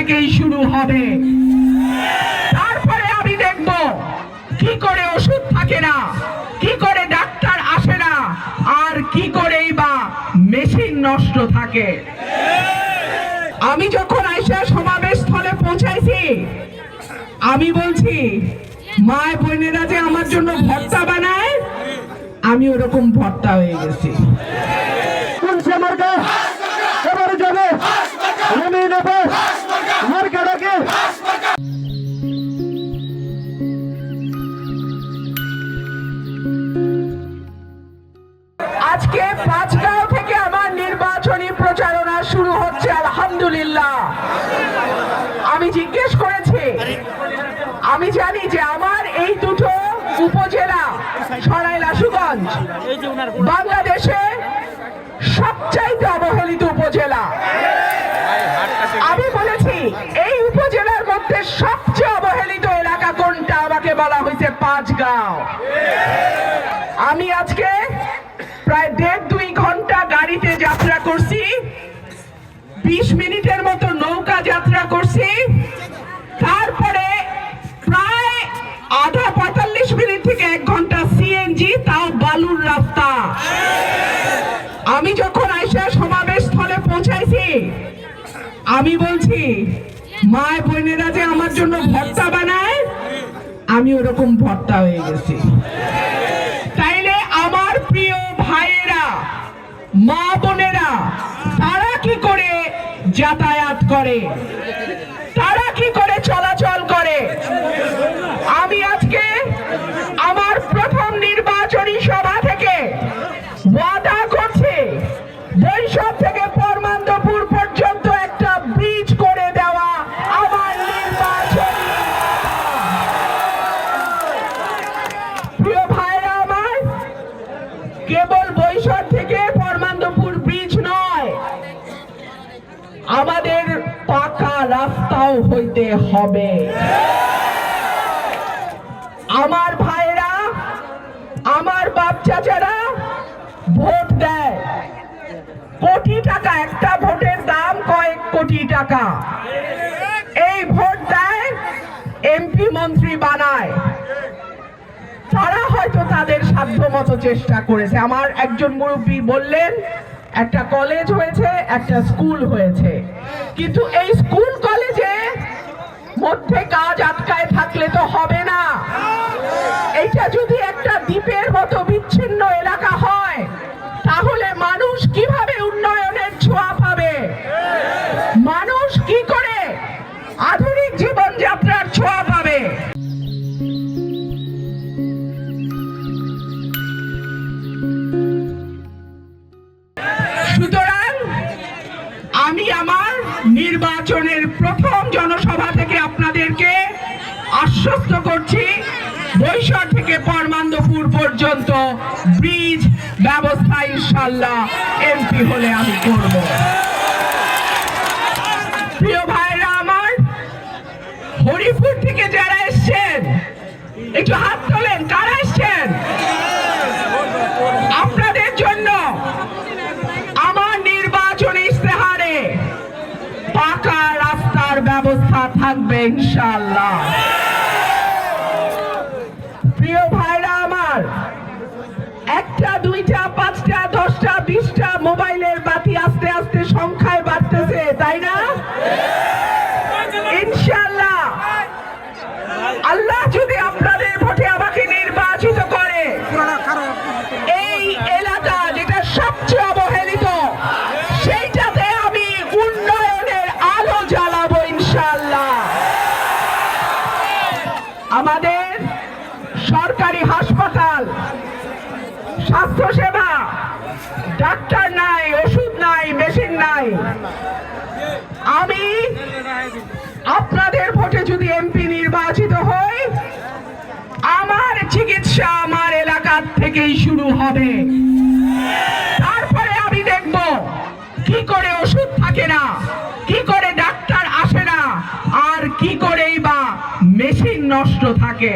থেকেই শুরু হবে। তারপরে আমি দেখব কি করে ওষুধ থাকে না, কি করে ডাক্তার আসে না, আর কি করেই বা মেশিন নষ্ট থাকে। আমি যখন আইসা সমাবেশ স্থলে পৌঁছাইছি, আমি বলছি মা বোনেরা যে আমার জন্য ভর্তা বানায়, আমি ওরকম ভর্তা হয়ে গেছি। আজকে পাঁচগাঁও থেকে আমার নির্বাচনী প্রচারণা শুরু হচ্ছে, আলহামদুলিল্লাহ। আমি জিজ্ঞেস করেছি, আমি জানি যে আমার এই দুটো উপজেলা সরাইল আশুগঞ্জ বাংলাদেশে সবচাইতে অবহেলিত উপজেলা। আমি বলেছি এই উপজেলার মধ্যে সবচেয়ে অবহেলিত এলাকা কোনটা, আমাকে বলা হয়েছে পাঁচগাঁও। আমি আজকে প্রায় 1.5-2 ঘন্টা গাড়িতে যাত্রা করছি, 20 মিনিটের মতো নৌকা যাত্রা করছি, তারপরে প্রায় আধা 45 মিনিট থেকে 1 ঘন্টা সিএনজি, তাও বালুর রাস্তা। আমি যখন আইসা সমাবেশ স্থলে পৌঁছাইছি, আমি বলছি মা বোনেরা যে আমার জন্য ভর্তা বানায়, আমি ওরকম ভর্তা হয়ে গেছি। তাইলে আমার প্রিয় ভাইয়েরা, মা বোনেরা, তারা কি করে যাতায়াত করে, তারা কি করে চলাচল করে? আমি আজকে আমার প্রথম নির্বাচনী সভা থেকে ওয়াদা করছি, বৈশাখ থেকে পরমান্দপুর পর্যন্ত একটা ব্রিজ করে দেওয়া আমার নির্বাচনী। প্রিয় ভাইরা আমার, কেবল বৈশাখ থেকে পরমান্দপুর ব্রিজ নয়, আমাদের পাকা রাস্তাও হইতে হবে। আমার ভাইরা, আমার বাপ চাচারা ভোট দেয়, কোটি টাকা, একটা ভোটের দাম কয়েক কোটি টাকা। এই ভোট দেয়, এমপি মন্ত্রী বানায়। তারা হয়তো তাদের সাধ্যমতো চেষ্টা করেছে। আমার একজন মুরব্বী বললেন একটা কলেজ হয়েছে, একটা স্কুল হয়েছে, কিন্তু এই স্কুল কলেজে মধ্যে কাজ আটকায় থাকলে তো হবে না। এইটা যদি একটা দ্বীপের মতো বিচ্ছিন্ন এলাকা হয়, তাহলে মানুষ কিভাবে উন্নয়নের ছোঁয়া পাবে? মানুষ কি করে আধুনিক জীবনযাত্রার ছোঁয়া পাবে? সুতরাং আমি আমার নির্বাচনের প্রথম জনসভা থেকে আপনাদেরকে আশ্বস্ত করছি, বৈশাখ থেকে পরমান্দপুর পর্যন্ত ব্রিজ ব্যবস্থা ইনশাআল্লাহ এমপি হলে আমি করব। প্রিয় ভাইরা আমার, হরিপুর থেকে যারা এসছেন একটু হাত তোলেন, কারা এসছেন? আপনাদের জন্য আমার নির্বাচনী ইশতেহারে পাকা রাস্তার ব্যবস্থা থাকবে ইনশাআল্লাহ। প্রিয় ভাইরা আমার, 1টা 2টা 5টা 10টা 20টা মোবাইলের বাতি আস্তে আস্তে সংখ্যায় বাড়তেছে, তাই না? ইনশাআল্লাহ আল্লাহ যদি আপনাদের ভোটে আমাকে নির্বাচিত করে, এই এলাকা যেটা সবচেয়ে অবহেলিত, সেইটাতে আমি উন্নয়নের আলো জ্বালাবো ইনশাআল্লাহ। আমাদের সরকারি হাসপাতাল, স্বাস্থ্যসেবা, ডাক্তার নাই, ওষুধ নাই, মেশিন নাই। আমি আপনাদের ভোটে যদি এমপি নির্বাচিত হই, আমার চিকিৎসা আমার এলাকার থেকেই শুরু হবে। তারপরে আমি দেখব কি করে ওষুধ থাকে না, কি করে ডাক্তার আসে না, আর কি করেই বা মেশিন নষ্ট থাকে।